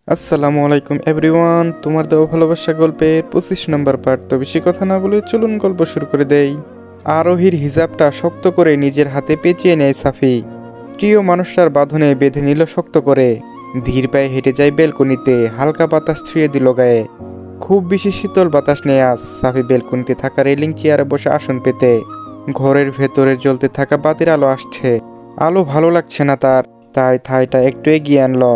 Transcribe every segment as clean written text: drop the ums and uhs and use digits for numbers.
আসসালামু আলাইকুম এভরিওয়ান, তোমার দেওয়া ভালোবাসা গল্পের 25 নম্বর পার্ট। তো বেশি কথা না বলে চলুন গল্প শুরু করে দেই। আরোহীর হিজাবটা শক্ত করে নিজের হাতে পেঁচিয়ে নেয় সাফি। প্রিয় মানুষটার বাঁধনে বেঁধে নিল শক্ত করে। ধীর পায়ে হেঁটে যায় বেলকনিতে, হালকা বাতাস ছুঁয়ে দিল গায়ে। খুব বেশি শীতল বাতাস নেই আজ। সাফি বেলকনিতে থাকা রেলিং চেয়ারে বসে আসন পেতে। ঘরের ভেতরে জ্বলতে থাকা বাতির আলো আসছে। আলো ভালো লাগছে না তার, তাই ঠাইটা একটু এগিয়ে আনলো।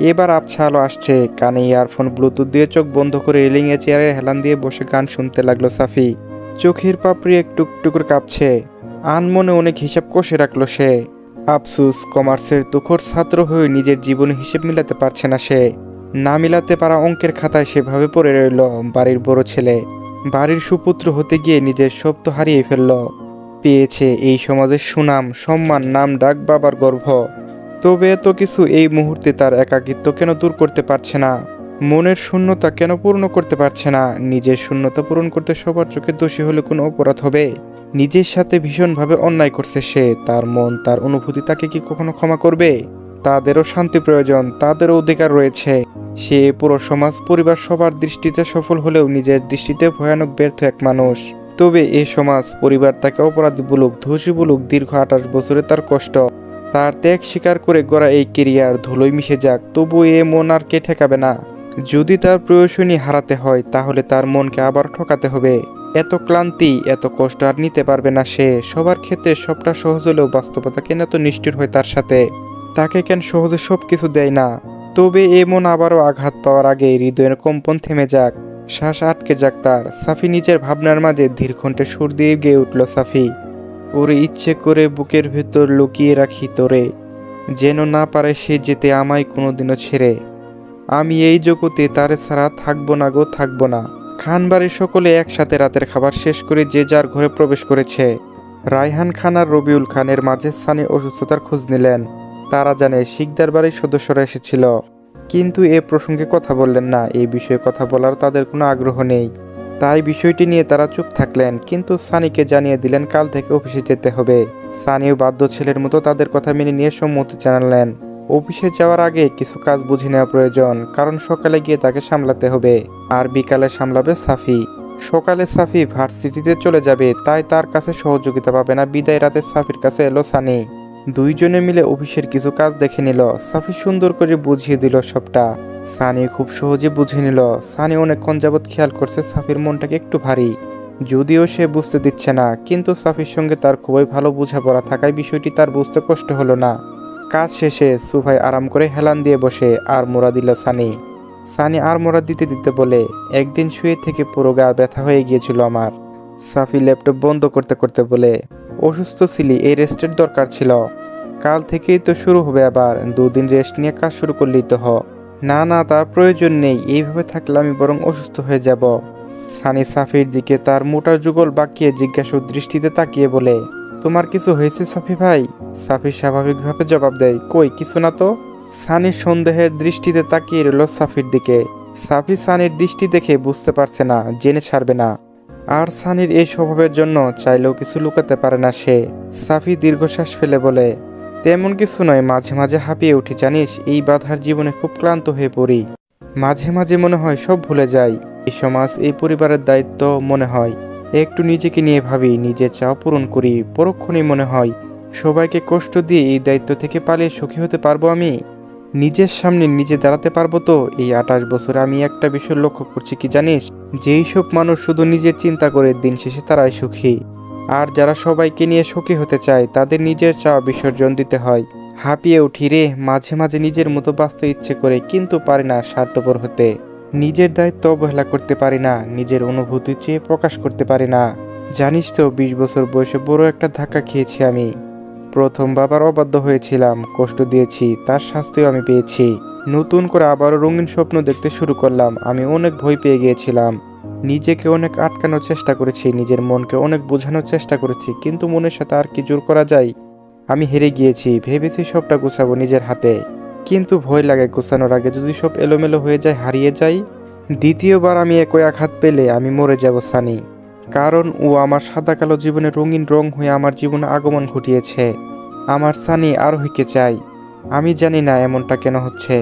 এবার আবছা আলো আসছে, কানে ইয়ারফোন ব্লুটুথ দিয়ে চোখ বন্ধ করে রেলিংয়ে চেয়ারে হেলান দিয়ে বসে গান শুনতে লাগলো সাফি। চোখের পাপড়ি একটু করে কাঁপছে। আনমনে অনেক হিসাব কষে রাখলো সে। আফসুস, কমার্সের তুখোর ছাত্র হয়ে নিজের জীবনে হিসেব মিলাতে পারছে না সে। না মিলাতে পারা অঙ্কের খাতায় সেভাবে পড়ে রইল। বাড়ির বড় ছেলে, বাড়ির সুপুত্র হতে গিয়ে নিজের সব তো হারিয়ে ফেলল। পেয়েছে এই সমাজের সুনাম, সম্মান, নাম ডাক, বাবার গর্ভ। তবে এত কিছু এই মুহূর্তে তার একাকিত্ব কেন দূর করতে পারছে না? মনের শূন্যতা কেন পূর্ণ করতে পারছে না? নিজের শূন্যতা পূরণ করতে সবার চোখে দোষী হলে কোনো অপরাধ হবে? নিজের সাথে ভীষণভাবে অন্যায় করছে সে। তার মন, তার অনুভূতি তাকে কি কখনো ক্ষমা করবে? তাদেরও শান্তি প্রয়োজন, তাদেরও অধিকার রয়েছে। সে পুরো সমাজ, পরিবার সবার দৃষ্টিতে সফল হলেও নিজের দৃষ্টিতে ভয়ানক ব্যর্থ এক মানুষ। তবে এ সমাজ, পরিবার তাকে অপরাধী বলুক, দোষী বলুক, দীর্ঘ 28 বছরে তার কষ্ট, তার ত্যাগ স্বীকার করে গড়া এই কেরিয়ার ধুলোয় মিশে যাক, তবু এ মন আর কে ঠেকাবে না। যদি তার প্রিয়সিনী হারাতে হয়, তাহলে তার মনকে আবার ঠকাতে হবে। এত ক্লান্তি, এত কষ্ট আর নিতে পারবে না সে। সবার ক্ষেত্রে সবটা সহজ হলেও বাস্তবতা কেন এত নিষ্ঠুর হয় তার সাথে? তাকে কেন সহজে সব কিছু দেয় না? তবে এ মন আবারও আঘাত পাওয়ার আগে হৃদয়ের কম্পন থেমে যাক, শ্বাস আটকে যাক তার। সাফি নিজের ভাবনার মাঝে ধীর কণ্ঠে সুর দিয়ে গেয়ে উঠল সাফি। ওরে ইচ্ছে করে বুকের ভেতর লুকিয়ে রাখি তোরে, যেন না পারে সে যেতে আমায় কোনোদিনও ছেড়ে। আমি এই জগতে তারে ছাড়া থাকবো না গো, থাকবো না। খানবাড়ির সকলে একসাথে রাতের খাবার শেষ করে যে যার ঘরে প্রবেশ করেছে। রায়হান খান আর রবিউল খানের মাঝে সানির অসুস্থতার খোঁজ নিলেন। তারা জানে শিকদার বাড়ির সদস্যরা এসেছিল, কিন্তু এ প্রসঙ্গে কথা বললেন না। এই বিষয়ে কথা বলার তাদের কোনো আগ্রহ নেই। তাই বিষয়টি নিয়ে তারা চুপ থাকলেন, কিন্তু সানিকে জানিয়ে দিলেন কাল থেকে অফিসে যেতে হবে। সানিও বাধ্য ছেলের মতো তাদের কথা মেনে নিয়ে সম্মতি জানালেন। অফিসে যাওয়ার আগে কিছু কাজ বুঝে নেওয়া প্রয়োজন, কারণ সকালে গিয়ে তাকে সামলাতে হবে, আর বিকালে সামলাবে সাফি। সকালে সাফি ভার্সিটিতে চলে যাবে, তাই তার কাছে সহযোগিতা পাবে না। বিদায় রাতে সাফির কাছে এলো সানি। দুইজনে মিলে অফিসের কিছু কাজ দেখে নিল। সাফি সুন্দর করে বুঝিয়ে দিল সবটা। সানি খুব সহজে বুঝে নিল। সানি অনেকক্ষণ যাবৎ খেয়াল করছে সাফির মনটাকে একটু ভারী, যদিও সে বুঝতে দিচ্ছে না। কিন্তু সাফির সঙ্গে তার খুবই ভালো বোঝাপড়া থাকায় বিষয়টি তার বুঝতে কষ্ট হলো না। কাজ শেষে সোফায় আরাম করে হেলান দিয়ে বসে আর মোড়া দিল সানি। সানি আর মোড়া দিতে দিতে বলে, একদিন শুয়ে থেকে পুরো গা ব্যথা হয়ে গিয়েছিল আমার। সাফি ল্যাপটপ বন্ধ করতে করতে বলে, অসুস্থ ছিলি, এই রেস্টের দরকার ছিল। কাল থেকেই তো শুরু হবে আবার, 2 দিন রেস্ট নিয়ে কাজ শুরু করলেই তো হয়। না না, তার প্রয়োজন নেই। এইভাবে থাকলে আমি বরং অসুস্থ হয়ে যাব। সানি সাফির দিকে তার মোটা যুগল বাঁকিয়ে জিজ্ঞাসা দৃষ্টিতে তাকিয়ে বলে, তোমার কিছু হয়েছে সাফি ভাই? সাফি স্বাভাবিকভাবে জবাব দেয়, কই কিছু না তো। সানি সন্দেহের দৃষ্টিতে তাকিয়ে রইল সাফির দিকে। সাফি সানির দৃষ্টি দেখে বুঝতে পারছে না, জেনে ছাড়বে না। আর সানির এই স্বভাবের জন্য চাইলেও কিছু লুকাতে পারে না সে। সাফি দীর্ঘশ্বাস ফেলে বলে, তেমন কিছু নয়, মাঝে মাঝে হাঁপিয়ে উঠি জানিস। এই বাধার জীবনে খুব ক্লান্ত হয়ে পড়ি। মাঝে মাঝে মনে হয় সব ভুলে যাই। এই সমাজ, এই পরিবারের দায়িত্ব মনে হয় একটু নিজেকে নিয়ে ভাবি, নিজের চাও পূরণ করি। পরক্ষণেই মনে হয় সবাইকে কষ্ট দিয়ে এই দায়িত্ব থেকে পালিয়ে সুখী হতে পারবো আমি? নিজের সামনে নিজে দাঁড়াতে পারবো তো? এই 28 বছরে আমি একটা বিষয় লক্ষ্য করছি কি জানিস, যেই সব মানুষ শুধু নিজের চিন্তা করে দিন শেষে তারাই সুখী। আর যারা সবাইকে নিয়ে সুখী হতে চায় তাদের নিজের চাওয়া বিসর্জন দিতে হয়। হাঁপিয়ে উঠি রে, মাঝে মাঝে নিজের মতো বাঁচতে ইচ্ছে করে, কিন্তু পারি না স্বার্থপর হতে। নিজের দায়িত্ব অবহেলা করতে পারি না, নিজের অনুভূতি চেয়ে প্রকাশ করতে পারি না। জানিস তো, 20 বছর বয়সে বড় একটা ধাক্কা খেয়েছি আমি। প্রথম বাবার অবাধ্য হয়েছিলাম, কষ্ট দিয়েছি, তার শাস্তিও আমি পেয়েছি। নতুন করে আবারও রঙিন স্বপ্ন দেখতে শুরু করলাম। আমি অনেক ভয় পেয়ে গিয়েছিলাম, নিজেকে অনেক আটকানোর চেষ্টা করেছি, নিজের মনকে অনেক বোঝানোর চেষ্টা করেছি, কিন্তু মনের সাথে আর কি জোর করা যায়? আমি হেরে গিয়েছি। ভেবেছি সবটা গোছাবো নিজের হাতে, কিন্তু ভয় লাগে গোছানোর আগে যদি সব এলোমেলো হয়ে যায়, হারিয়ে যাই। দ্বিতীয়বার আমি একই আঘাত পেলে আমি মরে যাব সানি, কারণ ও আমার সাদা কালো জীবনে রঙিন রং হয়ে আমার জীবনে আগমন ঘটিয়েছে। আমার সানি আরোহীকে চাই। আমি জানি না এমনটা কেন হচ্ছে,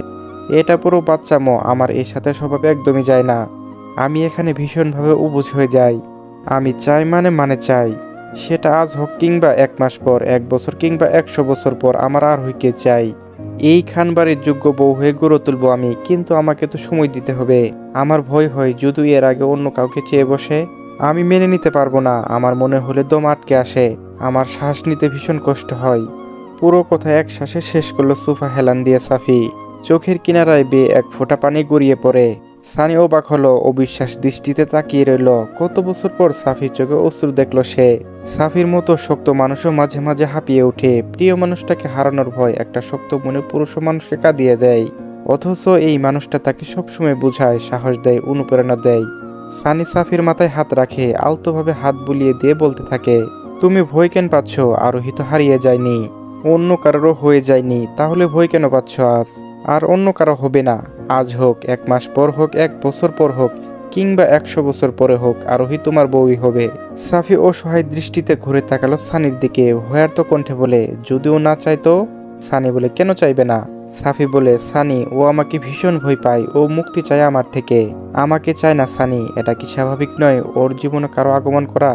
এটা পুরো বাচ্চামো, আমার এর সাথে স্বভাব একদমই যায় না। আমি এখানে ভীষণভাবে উবুঝ হয়ে যাই। আমি চাই মানে চাই, সেটা আজ হোক কিংবা 1 মাস পর, 1 বছর কিংবা 100 বছর পর, আমার আরোহীকে চাই। এই খানবাড়ির যোগ্য বউ হয়ে গড়ে তুলবো আমি, কিন্তু আমাকে তো সময় দিতে হবে। আমার ভয় হয় যদি এর আগে অন্য কাউকে চেয়ে বসে, আমি মেনে নিতে পারবো না। আমার মনে হলে দম আটকে আসে, আমার শ্বাস নিতে ভীষণ কষ্ট হয়। পুরো কথা এক শ্বাসে শেষ করলো সোফা হেলান দিয়ে সাফি। চোখের কিনারায় বেয়ে এক ফোঁটা পানি গড়িয়ে পড়ে। সানি অবাক হলো, অবিশ্বাস দৃষ্টিতে তাকিয়ে রইল। কত বছর পর সাফির চোখে অশ্রু দেখল সে। সাফির মতো শক্ত মানুষও মাঝে মাঝে হাঁপিয়ে ওঠে। প্রিয় মানুষটাকে হারানোর ভয় একটা শক্ত মনে পুরুষ মানুষকে কাঁদিয়ে দেয়। অথচ এই মানুষটা তাকে সবসময় বোঝায়, সাহস দেয়, অনুপ্রেরণা দেয়। সানি সাফির মাথায় হাত রাখে, আলতোভাবে হাত বুলিয়ে দিয়ে বলতে থাকে, তুমি ভয় কেন পাচ্ছ? আরোহী তো হারিয়ে যায়নি, অন্য কারোরও হয়ে যায়নি, তাহলে ভয় কেন পাচ্ছ আজ? আর অন্য কারো হবে না। আজ হোক, 1 মাস পর হোক, 1 বছর পর হোক, কিংবা 100 বছর পরে হোক, আরোহী তোমার বউই হবে। সাফি অসহায় দৃষ্টিতে ঘুরে তাকালো সানির দিকে, ভয়ার্ত কণ্ঠে বলে, যদিও না চাইতো? সানি বলে, কেন চাইবে না? সাফি বলে, সানি, ও আমাকে ভীষণ ভয় পায়, ও মুক্তি চায় আমার থেকে। আমাকে চায় না সানি, এটা কি স্বাভাবিক নয় ওর জীবনে কারো আগমন করা?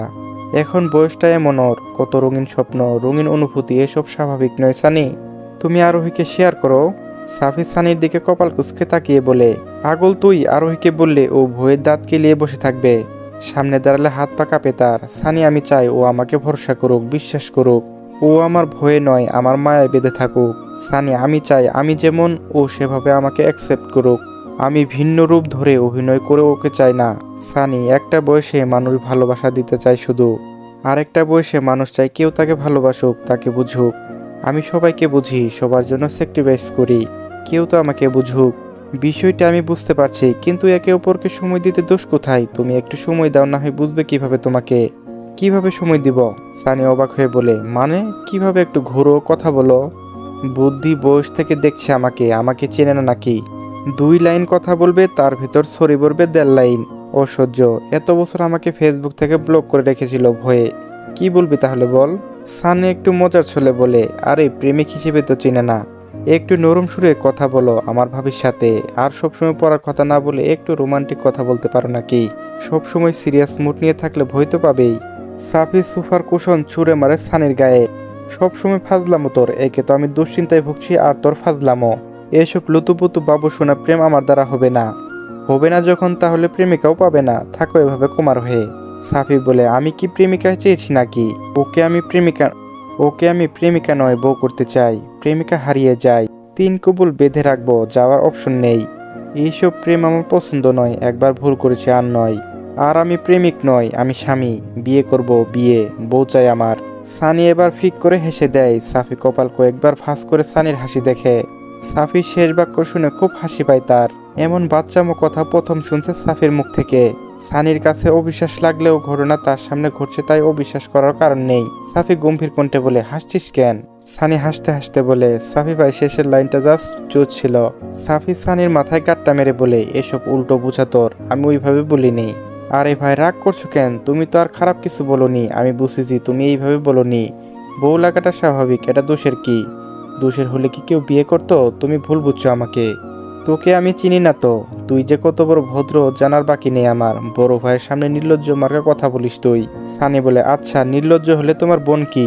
এখন বয়সটা এমন, ওর কত রঙিন স্বপ্ন, রঙিন অনুভূতি, এসব স্বাভাবিক নয় সানি। তুমি আরোহীকে শেয়ার করো। সাফি সানির দিকে কপাল কুঁচকে তাকিয়ে বলে, পাগল তুই? আরোহীকে বললে ও ভয়ের দাঁত কেলিয়ে বসে থাকবে, সামনে দাঁড়ালে হাত পা কাঁপে তার। সানি, আমি চাই ও আমাকে ভরসা করুক, বিশ্বাস করুক। ও আমার ভয়ে নয়, আমার মায়ায় বেঁধে থাকুক। সানি, আমি চাই আমি যেমন, ও সেভাবে আমাকে অ্যাকসেপ্ট করুক। আমি ভিন্ন রূপ ধরে অভিনয় করে ওকে চাই না। সানি, একটা বয়সে মানুষ ভালোবাসা দিতে চায় শুধু, আরেকটা বয়সে মানুষ চায় কেউ তাকে ভালোবাসুক, তাকে বুঝুক। আমি সবাইকে বুঝি, সবার জন্য স্যাক্রিফাইস করি, কেউ তো আমাকে বুঝুক। বিষয়টা আমি বুঝতে পারছি, কিন্তু একে অপরকে সময় দিতে দোষ কোথায়? তুমি একটু সময় দাও, না হয় বুঝবে কিভাবে তোমাকে। কিভাবে সময় দিব? সানি অবাক হয়ে বলে, মানে কিভাবে? একটু ঘুরো, কথা বলো। বুদ্ধি বয়স থেকে দেখছে আমাকে, আমাকে চেনে না নাকি? 2 লাইন কথা বলবে, তার ভেতর ছড়ি পড়বে 1.5 লাইন। অসহ্য। এত বছর আমাকে ফেসবুক থেকে ব্লক করে রেখেছিল ভয়ে। কি বলবি তাহলে বল? সানি একটু মজার ছলে বলে, আরে প্রেমিক হিসেবে তো চেনে না, একটু নরম সুরে কথা বলো আমার ভাবির সাথে। আর সবসময় পড়ার কথা না বলে একটু রোমান্টিক কথা বলতে পারো নাকি? সবসময় সিরিয়াস মুড নিয়ে থাকলে ভয় তো পাবেই। সাফি সোফার কুশন ছুঁড়ে মারে সানির গায়ে। সবসময় ফাজলামো তোর, একে তো আমি দুশ্চিন্তায় ভুগছি, আর তোর ফাজলামো। এসব লুতুপুতু বাবু শোনা প্রেম আমার দ্বারা হবে না। হবে না যখন, তাহলে প্রেমিকাও পাবে না, থাকো এভাবে কুমার হয়ে। সাফি বলে, আমি কি প্রেমিকা চেয়েছি নাকি? ওকে আমি প্রেমিকা নয়, বউ করতে চাই। প্রেমিকা হারিয়ে যায়, 3 কবুল বেঁধে রাখবো, যাওয়ার অপশন নেই। এইসব প্রেম আমার পছন্দ নয়, একবার ভুল করেছে আর নয়। আর আমি প্রেমিক নয়, আমি স্বামী, বিয়ে করব, বিয়ে, বউ চাই আমার। সানি এবার ফিক করে হেসে দেয়। সাফি কপাল কয়েকবার ফাঁস করে সানির হাসি দেখে। সাফির শেষ বাক্য শুনে খুব হাসি পায় তার। এমন বাচ্চামো কথা প্রথম শুনছে সাফির মুখ থেকে। সানির কাছে অবিশ্বাস লাগলেও ঘটনা তার সামনে ঘটছে, তাই অবিশ্বাস করার কারণ নেই। সাফি গম্ভীর কণ্ঠে বলে, হাসছিস কেন? সানি হাসতে হাসতে বলে, সাফি ভাই, শেষের লাইনটা জাস্ট জোর ছিল। সাফি সানির মাথায় গাট্টা মেরে বলে, এসব উল্টো বুঝা তোর, আমি ওইভাবে বলিনি। আরে ভাই, রাগ করছো কেন? তুমি তো আর খারাপ কিছু বলনি, আমি বুঝেছি তুমি এইভাবে বলনি। বউ লাগাটা স্বাভাবিক, এটা দোষের কি? দোষের হলে কি কেউ বিয়ে করতো? তুমি ভুল বুঝছো আমাকে। তোকে আমি চিনি না তো, তুই যে কত বড় ভদ্র জানার বাকি নেই আমার। বড় ভাইয়ের সামনে নির্লজ্জ মার্কা কথা বলিস তুই। সানি বলে, আচ্ছা নির্লজ্জ হলে তোমার বোন কি?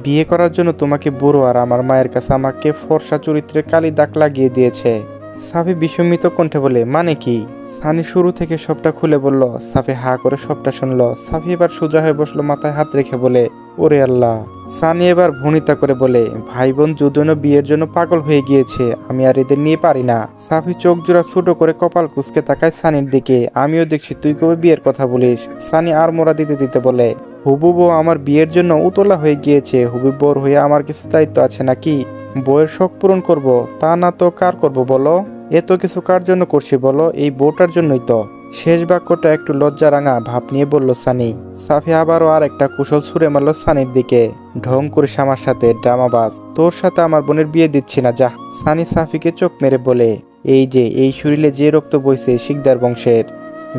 বিয়ে করার জন্য তোমাকে বুড়ো আর আমার মায়ের কাছে আমাকে ফর্সা চরিত্রে কালি দাগ লাগিয়ে দিয়েছে। সাফি বিস্মিত কণ্ঠে বলে, মানে কি? সানি শুরু থেকে সবটা খুলে বলল। সাফি হা করে সবটা শুনল। সাফি এবার সোজা হয়ে বসলো, মাথায় হাত রেখে বলে, ওরে আল্লাহ। সানি এবার ভনিতা করে বলে, ভাই বোন দুজনে বিয়ের জন্য পাগল হয়ে গিয়েছে, আমি আর এদের নিয়ে পারি না। সাফি চোখ জোড়া ছোট করে কপাল কুঁচকে তাকায় সানির দিকে। আমিও দেখছি তুই কবে বিয়ের কথা বলিস। সানি আর মোড়া দিতে দিতে বলে, হুবু বউ আমার বিয়ের জন্য উতলা হয়ে গিয়েছে। হুবু বর হয়ে আমার কিছু দায়িত্ব আছে নাকি? বউয়ের শখ পূরণ করব, তা না তো কার করব বলো? এত কিছু কার জন্য করছি বলো? এই বউটার জন্যই তো। শেষ বাক্যটা একটু লজ্জারাঙা ভাব নিয়ে বলল সানি। সাফি আবারও আর একটা কুশল ছুঁড়ে মারল সানির দিকে। ঢং করিস আমার সাথে, ড্রামাবাজ। তোর সাথে আমার বোনের বিয়ে দিচ্ছি না, যা। সানি সাফিকে চোখ মেরে বলে, এই যে এই শরীরে যে রক্ত বইছে শিকদার বংশের,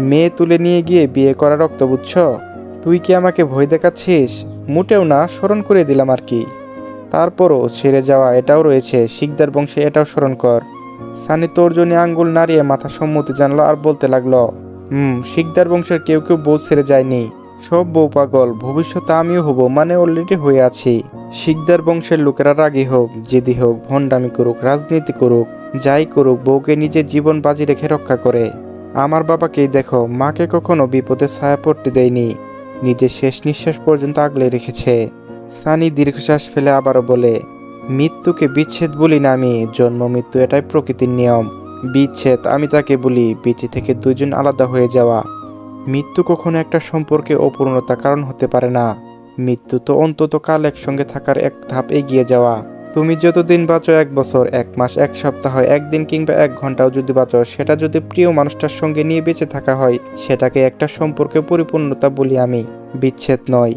মেয়ে তুলে নিয়ে গিয়ে বিয়ে করা রক্ত, বুঝছ? তুই কি আমাকে ভয় দেখাচ্ছিস? মোটেও না, স্মরণ করে দিলাম আর কি। তারপরও ছেড়ে যাওয়া এটাও রয়েছে, শিকদার বংশে, এটাও স্মরণ কর। সানি তর্জনী আঙ্গুল নাড়িয়ে মাথা সম্মতি জানলো আর বলতে লাগলো, শিকদার বংশের কেউ কেউ বউ ছেড়ে যায়নি, সব বউ পাগল, ভবিষ্যতে আমিও হব, মানে অলরেডি হয়ে আছি। শিকদার বংশের লোকেরা রাগী হোক, জেদি হোক, ভণ্ডামি করুক, রাজনীতি করুক, যাই করুক, বউকে নিজের জীবন বাজি রেখে রক্ষা করে। আমার বাবাকেই দেখো, মাকে কখনো বিপদে ছায়া পড়তে দেয়নি, নিজের শেষ নিঃশ্বাস পর্যন্ত আগলে রেখেছে। সানি দীর্ঘশ্বাস ফেলে আবারও বলে, মৃত্যুকে বিচ্ছেদ বলি না আমি, জন্ম মৃত্যু এটাই প্রকৃতির নিয়ম। বিচ্ছেদ আমি তাকে বলি বেঁচে থেকে দুজন আলাদা হয়ে যাওয়া। মৃত্যু কখনো একটা সম্পর্কে অপূর্ণতার কারণ হতে পারে না। মৃত্যু তো অন্তত কাল একসঙ্গে থাকার এক ধাপ এগিয়ে যাওয়া। তুমি যতদিন বাঁচো, 1 বছর, 1 মাস, 1 সপ্তাহ, 1 দিন কিংবা 1 ঘন্টাও যদি বাঁচো, সেটা যদি প্রিয় মানুষটার সঙ্গে নিয়ে বেঁচে থাকা হয়, সেটাকে একটা সম্পর্কে পরিপূর্ণতা বলি আমি, বিচ্ছেদ নয়।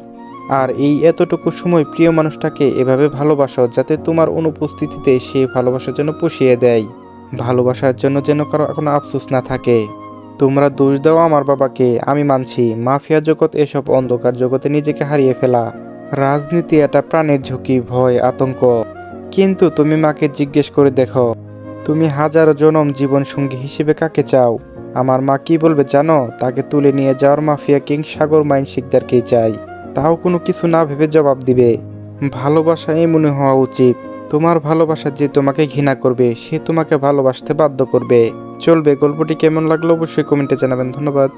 আর এই এতটুকু সময় প্রিয় মানুষটাকে এভাবে ভালোবাসো যাতে তোমার অনুপস্থিতিতে সেই ভালোবাসার জন্য পুষিয়ে দেয়, ভালোবাসার জন্য যেন কারো কোনো আফসোস না থাকে। তোমরা দোষ দাও আমার বাবাকে, আমি মানছি, মাফিয়া জগৎ এসব অন্ধকার জগতে নিজেকে হারিয়ে ফেলা, রাজনীতি এটা প্রাণের ঝুঁকি, ভয়, আতঙ্ক। কিন্তু তুমি মাকে জিজ্ঞেস করে দেখো, তুমি হাজারো জনম জীবন সঙ্গী হিসেবে কাকে চাও? আমার মা কি বলবে জানো? তাকে তুলে নিয়ে যাওয়ার মাফিয়া কিং সাগর মাইন শিকদারকেই চাই। তাও কোনো কিছু না ভেবে জবাব দিবে, ভালোবাসা এমনই হওয়া উচিত। তোমার ভালোবাসা যে তোমাকে ঘৃণা করবে, সে তোমাকে ভালোবাসতে বাধ্য করবে। চলবে। গল্পটি কেমন লাগলো অবশ্যই কমেন্টে জানাবেন। ধন্যবাদ।